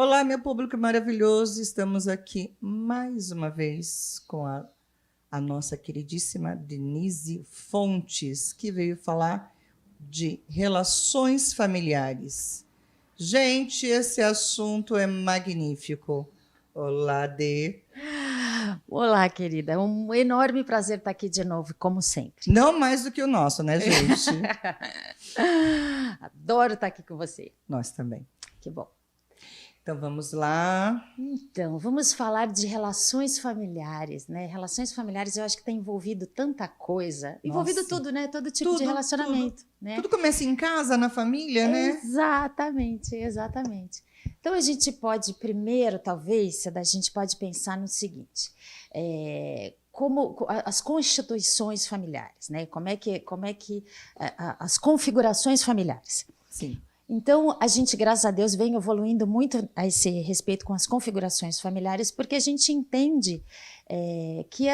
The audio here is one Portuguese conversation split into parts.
Olá, meu público maravilhoso. Estamos aqui mais uma vez com a nossa queridíssima Denise Fontes, que veio falar de relações familiares. Gente, esse assunto é magnífico. Olá, Dê. Olá, querida. É um enorme prazer estar aqui de novo, como sempre. Não mais do que o nosso, né, gente? Adoro estar aqui com você. Nós também. Que bom. Então, vamos lá. Então, vamos falar de relações familiares, né? Relações familiares, eu acho que está envolvido tanta coisa. Envolvido Nossa. tudo, né? Todo tipo de relacionamento, né? Tudo começa em casa, na família, né? Exatamente, exatamente. Então, a gente pode, primeiro, talvez, a gente pode pensar no seguinte, como as constituições familiares, né? Como é que as configurações familiares. Sim. Então, a gente, graças a Deus, vem evoluindo muito a esse respeito com as configurações familiares, porque a gente entende que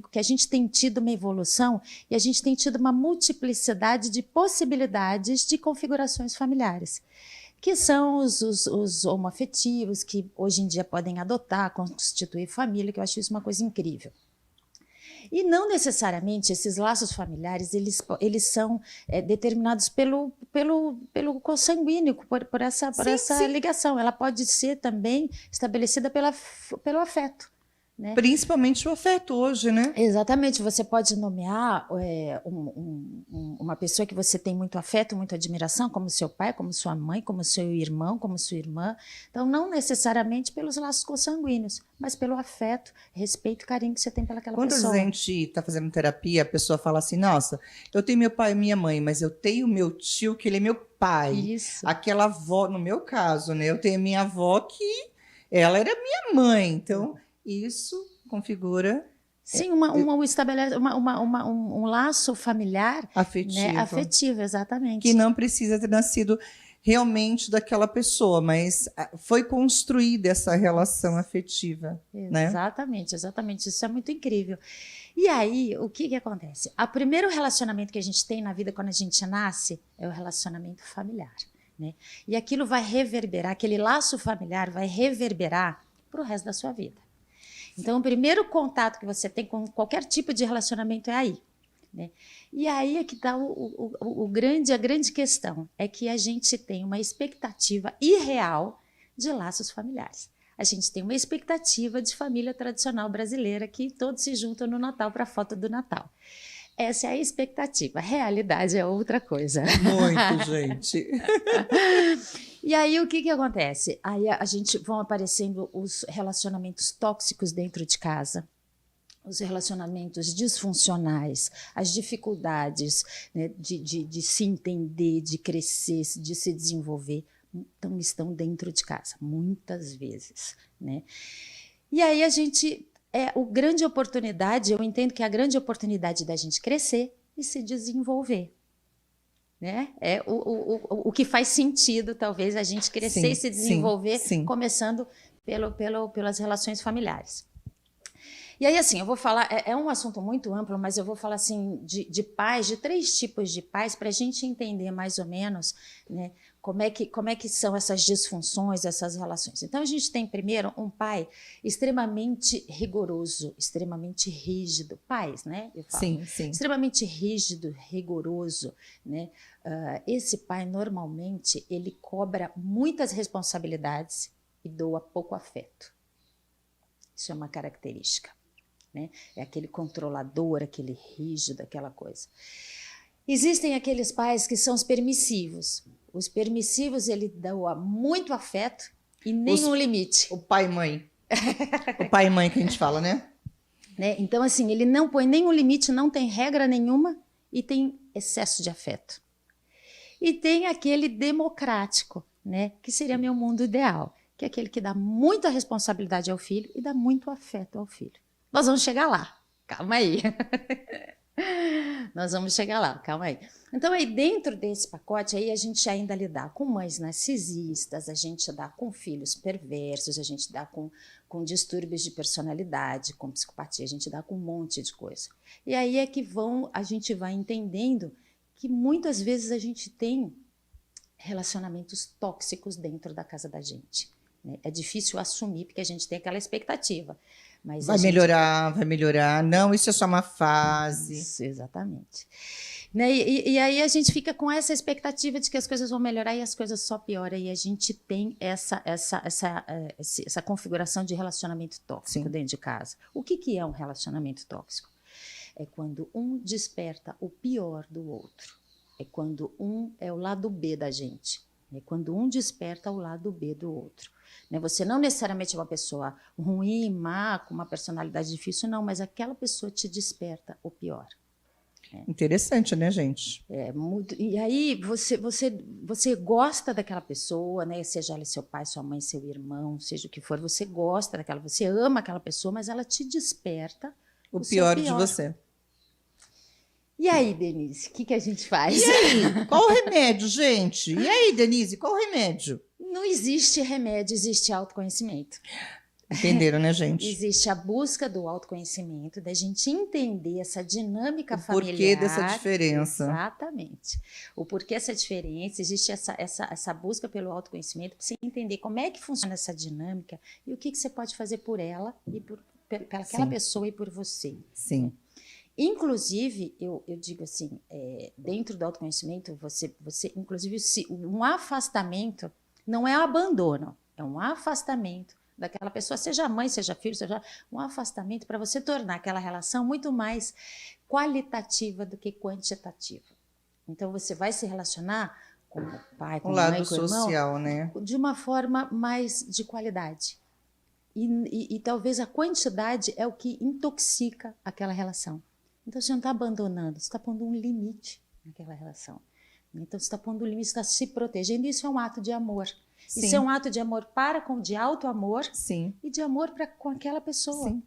que a gente tem tido uma evolução e a gente tem tido uma multiplicidade de possibilidades de configurações familiares, que são os homoafetivos, que hoje em dia podem adotar, constituir família, que eu acho isso uma coisa incrível. E não necessariamente esses laços familiares eles são determinados pelo consanguíneo, por essa Sim. ligação. Ela pode ser também estabelecida pelo afeto. Né? Principalmente o afeto hoje, né? Exatamente, você pode nomear uma pessoa que você tem muito afeto, muita admiração, como seu pai, como sua mãe, como seu irmão, como sua irmã. Então, não necessariamente pelos laços consanguíneos, mas pelo afeto, respeito e carinho que você tem pelaquela pessoa. Quando a gente está fazendo terapia, a pessoa fala assim, nossa, eu tenho meu pai e minha mãe, mas eu tenho meu tio, que ele é meu pai. Isso. Aquela avó, no meu caso, né? Eu tenho minha avó que ela era minha mãe. Então, isso configura... Sim, estabelece um laço familiar afetivo. Né? Afetivo, exatamente. Que não precisa ter nascido realmente daquela pessoa, mas foi construída essa relação afetiva. Exatamente, né? Exatamente. Isso é muito incrível. E aí, o que acontece? O primeiro relacionamento que a gente tem na vida quando a gente nasce é o relacionamento familiar. Né? E aquilo vai reverberar, aquele laço familiar vai reverberar para o resto da sua vida. Então, o primeiro contato que você tem com qualquer tipo de relacionamento é aí. Né? E aí é que está a grande questão, é que a gente tem uma expectativa irreal de laços familiares. A gente tem uma expectativa de família tradicional brasileira que todos se juntam no Natal para a foto do Natal. Essa é a expectativa. A realidade é outra coisa. Muito, gente. E aí, o que acontece? Aí a gente vão aparecendo os relacionamentos tóxicos dentro de casa, os relacionamentos disfuncionais, as dificuldades, né, de se entender, de crescer, de se desenvolver, então estão dentro de casa, muitas vezes. Né? E aí a gente... grande oportunidade, eu entendo que é a grande oportunidade da gente crescer e se desenvolver. Né? É o que faz sentido, talvez, a gente crescer e se desenvolver, começando pelas relações familiares. E aí, assim, eu vou falar, é um assunto muito amplo, mas eu vou falar, assim, de pais, de 3 tipos de pais, para a gente entender mais ou menos, né, como é que são essas disfunções, essas relações. Então, a gente tem, primeiro, um pai extremamente rigoroso, extremamente rígido. Pais, né? Eu falo. Sim. Extremamente rígido, rigoroso, né? Esse pai, normalmente, ele cobra muitas responsabilidades e doa pouco afeto. Isso é uma característica. Né? É aquele controlador, aquele rígido, aquela coisa. Existem aqueles pais que são os permissivos. Os permissivos, ele dá muito afeto e nenhum limite. O pai e mãe. O pai e mãe que a gente fala, né? Então, assim, ele não põe nenhum limite, não tem regra nenhuma e tem excesso de afeto. E tem aquele democrático, né? Que seria meu mundo ideal, que é aquele que dá muita responsabilidade ao filho e dá muito afeto ao filho. Nós vamos chegar lá, calma aí. Nós vamos chegar lá, calma aí. Então, aí dentro desse pacote, aí a gente ainda lidar com mães narcisistas, a gente dá com filhos perversos, a gente dá com distúrbios de personalidade, com psicopatia, a gente dá com um monte de coisa. E aí é que a gente vai entendendo que muitas vezes a gente tem relacionamentos tóxicos dentro da casa da gente. né? É difícil assumir, porque a gente tem aquela expectativa. Mas Vai melhorar, vai melhorar. Não, isso é só uma fase. Isso, exatamente. Né? E aí a gente fica com essa expectativa de que as coisas vão melhorar e as coisas só pioram. E a gente tem essa configuração de relacionamento tóxico, sim, dentro de casa. O que é um relacionamento tóxico? É quando um desperta o pior do outro. É quando um é o lado B da gente. É quando um desperta o lado B do outro. Você não necessariamente é uma pessoa ruim, má, com uma personalidade difícil, não, mas aquela pessoa te desperta o pior. Interessante, né, gente? E aí você gosta daquela pessoa, né? Seja ela seu pai, sua mãe, seu irmão, seja o que for, você gosta daquela, você ama aquela pessoa, mas ela te desperta o pior de você. E aí, Denise, o que a gente faz? E aí, qual o remédio, gente? E aí, Denise, qual o remédio? Não existe remédio, existe autoconhecimento. Entenderam, né, gente? Existe a busca do autoconhecimento, da gente entender essa dinâmica familiar. O porquê dessa diferença. Exatamente. O porquê essa diferença, existe essa busca pelo autoconhecimento, para você entender como é que funciona essa dinâmica e o que você pode fazer por ela e por aquela pessoa e por você. Sim. Inclusive, eu digo assim, dentro do autoconhecimento, você inclusive, um afastamento não é abandono, é um afastamento daquela pessoa, seja mãe, seja filho, seja um afastamento para você tornar aquela relação muito mais qualitativa do que quantitativa. Então, você vai se relacionar com o pai, com a mãe, lado com o irmão, social, né? De uma forma mais de qualidade. E talvez a quantidade é o que intoxica aquela relação. Então, você não está abandonando, você está pondo um limite naquela relação. Então, você está pondo um limite, você está se protegendo. Isso é um ato de amor. Sim. Isso é um ato de amor de auto-amor. Sim. E de amor com aquela pessoa. Sim.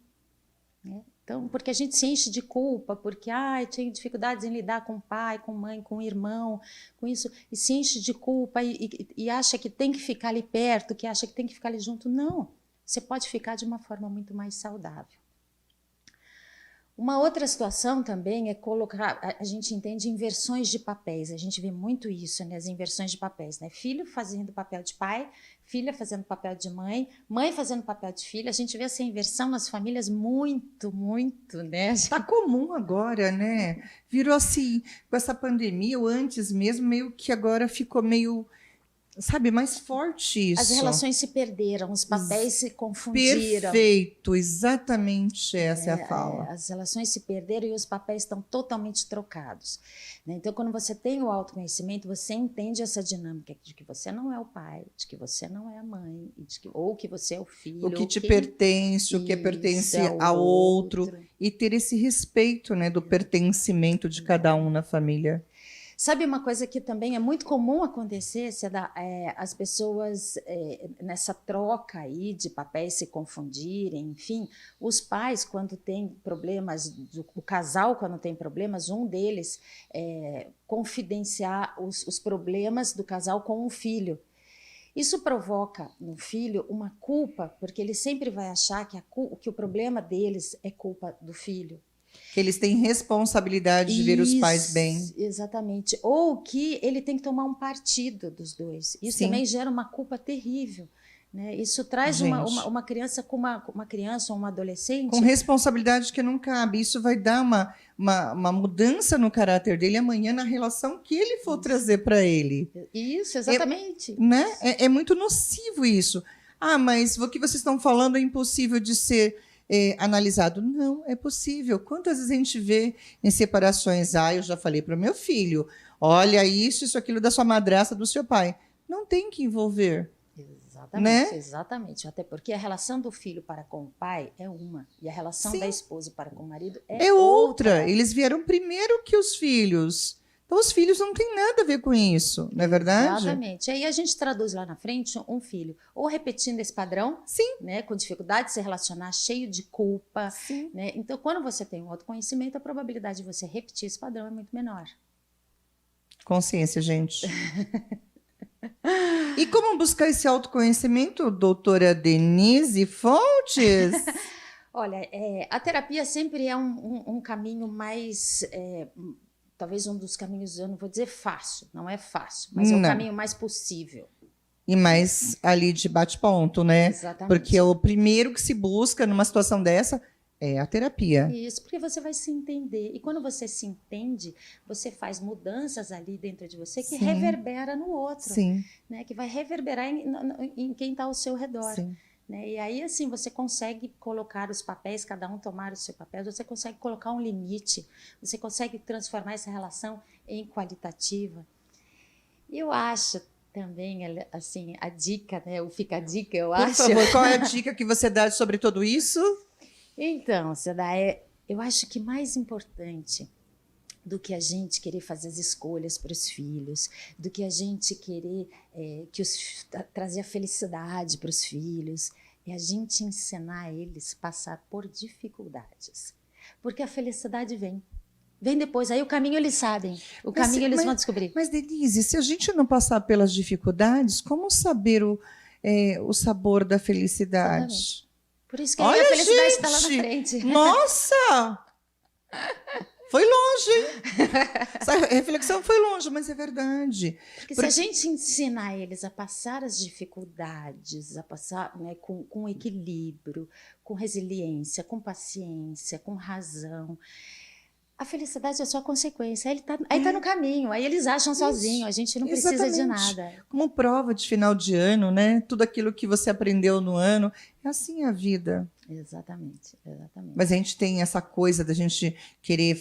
Então, porque a gente se enche de culpa, porque tenho dificuldades em lidar com o pai, com a mãe, com o irmão, com isso, e se enche de culpa e acha que tem que ficar ali perto, que acha que tem que ficar ali junto. Não, você pode ficar de uma forma muito mais saudável. Uma outra situação também é colocar, a gente entende inversões de papéis, a gente vê muito isso, né, as inversões de papéis, né? Filho fazendo papel de pai, filha fazendo papel de mãe, mãe fazendo papel de filha, a gente vê essa inversão nas famílias muito, muito, né? Está comum agora, né? Virou assim, com essa pandemia, ou antes mesmo, meio que agora ficou meio... Sabe, mais forte isso. As relações se perderam, os papéis se confundiram. Perfeito, exatamente essa é a fala. As relações se perderam e os papéis estão totalmente trocados. Então, quando você tem o autoconhecimento, você entende essa dinâmica de que você não é o pai, de que você não é a mãe, ou que você é o filho. O que te pertence, o que pertence ao outro. E ter esse respeito, né, do pertencimento de cada um na família. Sabe uma coisa que também é muito comum acontecer, as pessoas nessa troca aí de papéis se confundirem, enfim, os pais quando tem problemas, o casal quando tem problemas, um deles confidenciar os problemas do casal com o filho. Isso provoca no filho uma culpa, porque ele sempre vai achar que o problema deles é culpa do filho. Que eles têm responsabilidade de ver os pais bem. Exatamente. Ou que ele tem que tomar um partido dos dois. Isso também gera uma culpa terrível. Né? Isso traz uma criança com uma criança ou um adolescente... Com responsabilidade que não cabe. Isso vai dar uma mudança no caráter dele amanhã na relação que ele for trazer para ele. Isso, exatamente. Né? É muito nocivo isso. Mas o que vocês estão falando é impossível de ser... analisado. Não, é possível. Quantas vezes a gente vê em separações? Eu já falei para o meu filho, olha isso, aquilo da sua madrasta, do seu pai. Não tem que envolver. Exatamente, né? Exatamente. Até porque a relação do filho para com o pai é uma, e a relação da esposa para com o marido é outra. Eles vieram primeiro que os filhos. Então, os filhos não têm nada a ver com isso, não é verdade? Exatamente. Aí a gente traduz lá na frente um filho, ou repetindo esse padrão, né, com dificuldade de se relacionar, cheio de culpa. Né? Então, quando você tem um autoconhecimento, a probabilidade de você repetir esse padrão é muito menor. Consciência, gente. E como buscar esse autoconhecimento, doutora Denise Fontes? Olha, a terapia sempre é um caminho mais... talvez um dos caminhos, eu não vou dizer fácil, não é fácil, mas é o caminho mais possível. e mais ali de bate-ponto, né? Exatamente. Porque o primeiro que se busca numa situação dessa é a terapia. Isso, porque você vai se entender. E quando você se entende, você faz mudanças ali dentro de você que Sim. reverbera no outro. Sim. Né? Que vai reverberar em quem está ao seu redor. Sim. Né? E aí, assim, você consegue colocar os papéis, cada um tomar o seu papel, você consegue colocar um limite, você consegue transformar essa relação em qualitativa. E eu acho também, assim, a dica, né? O fica a dica, eu acho. Por favor, qual é a dica que você dá sobre tudo isso? Então, Seda, eu acho que mais importante do que a gente querer fazer as escolhas para os filhos, do que a gente querer trazer a felicidade para os filhos, é a gente ensinar eles a passar por dificuldades. Porque a felicidade vem depois, aí o caminho eles sabem, o caminho eles vão descobrir. Mas, Denise, se a gente não passar pelas dificuldades, como saber o sabor da felicidade? Exatamente. Por isso que a felicidade está lá na frente. Nossa! Foi longe. Essa reflexão foi longe, mas é verdade. Porque se a gente ensinar eles a passar as dificuldades, a passar, né, com equilíbrio, com resiliência, com paciência, com razão, a felicidade é só consequência. Aí tá no caminho, aí eles acham sozinhos, a gente não precisa de nada. Como prova de final de ano, né? Tudo aquilo que você aprendeu no ano, é assim a vida. Exatamente. Mas a gente tem essa coisa da gente querer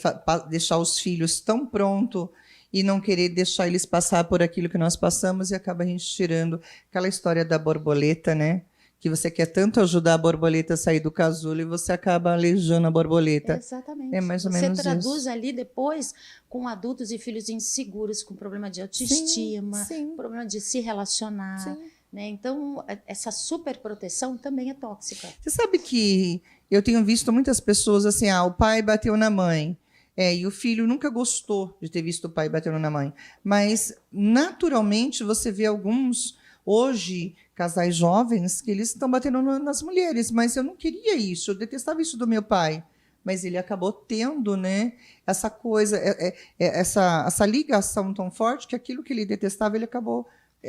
deixar os filhos tão pronto e não querer deixar eles passar por aquilo que nós passamos e acaba a gente tirando aquela história da borboleta, né? Que você quer tanto ajudar a borboleta a sair do casulo e você acaba aleijando a borboleta. Exatamente. É mais ou menos isso. Você traduz ali depois com adultos e filhos inseguros, com problema de autoestima, sim. problema de se relacionar. Sim. Né? Então, essa superproteção também é tóxica. Você sabe que eu tenho visto muitas pessoas assim, o pai bateu na mãe. E o filho nunca gostou de ter visto o pai batendo na mãe. Mas, naturalmente, você vê alguns, hoje, casais jovens, que eles estão batendo nas mulheres. Mas eu não queria isso, eu detestava isso do meu pai. Mas ele acabou tendo, né, essa coisa, essa ligação tão forte que aquilo que ele detestava, ele acabou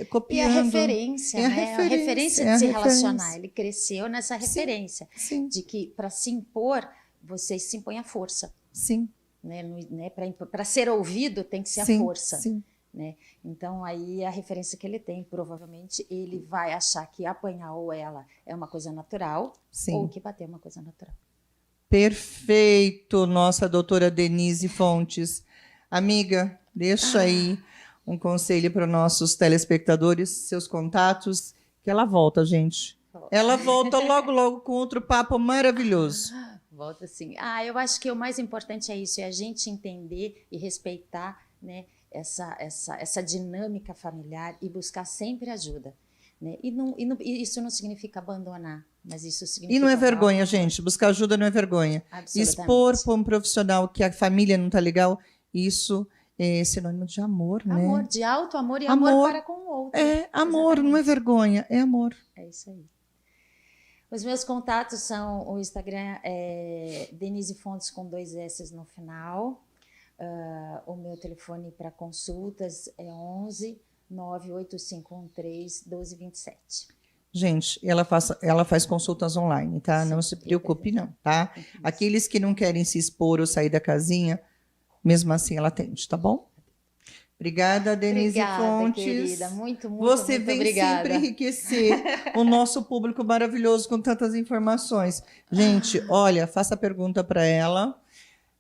copiando. E a referência, né? A referência de se relacionar. Ele cresceu nessa referência. Sim. De que, para se impor, você se impõe à força. Sim. Né? Para ser ouvido, tem que ser a força. Sim. Né? Então, aí a referência que ele tem, provavelmente, ele vai achar que apanhar ou ela é uma coisa natural, ou que bater é uma coisa natural. Perfeito, nossa doutora Denise Fontes. Amiga, deixa aí um conselho para os nossos telespectadores, seus contatos, que ela volta, gente. Ela volta logo, logo com outro papo maravilhoso. Volta sim. Eu acho que o mais importante é isso, é a gente entender e respeitar, né, essa dinâmica familiar e buscar sempre ajuda. Né? E isso não significa abandonar, mas isso significa... E não é vergonha, gente. Buscar ajuda não é vergonha. Expor para um profissional que a família não está legal, isso é sinônimo de amor, né? Amor, de alto amor e amor para com o outro. Amor, exatamente. Não é vergonha, é amor. É isso aí. Os meus contatos são, o Instagram é Denise Fontes com 2 S no final. O meu telefone para consultas é 11 98513 1227. Gente, ela faz consultas online, tá? Sim, não se preocupe, não, tá? Aqueles que não querem se expor ou sair da casinha, mesmo assim ela atende, tá bom? Obrigada, Denise Fontes. Querida. Muito Você vem obrigada. Sempre enriquecer o nosso público maravilhoso com tantas informações. Gente, olha, faça a pergunta para ela,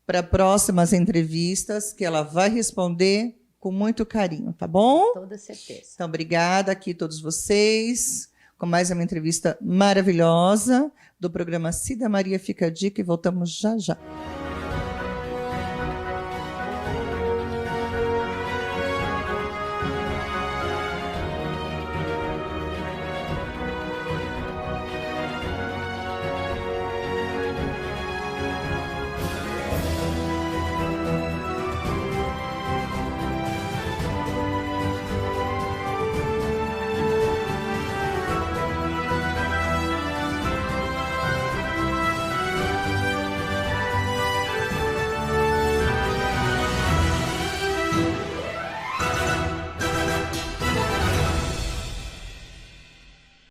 para próximas entrevistas, que ela vai responder com muito carinho, tá bom? Com toda certeza. Então, obrigada aqui a todos vocês, com mais uma entrevista maravilhosa do programa Cida Maria Fica a Dica, e voltamos já já.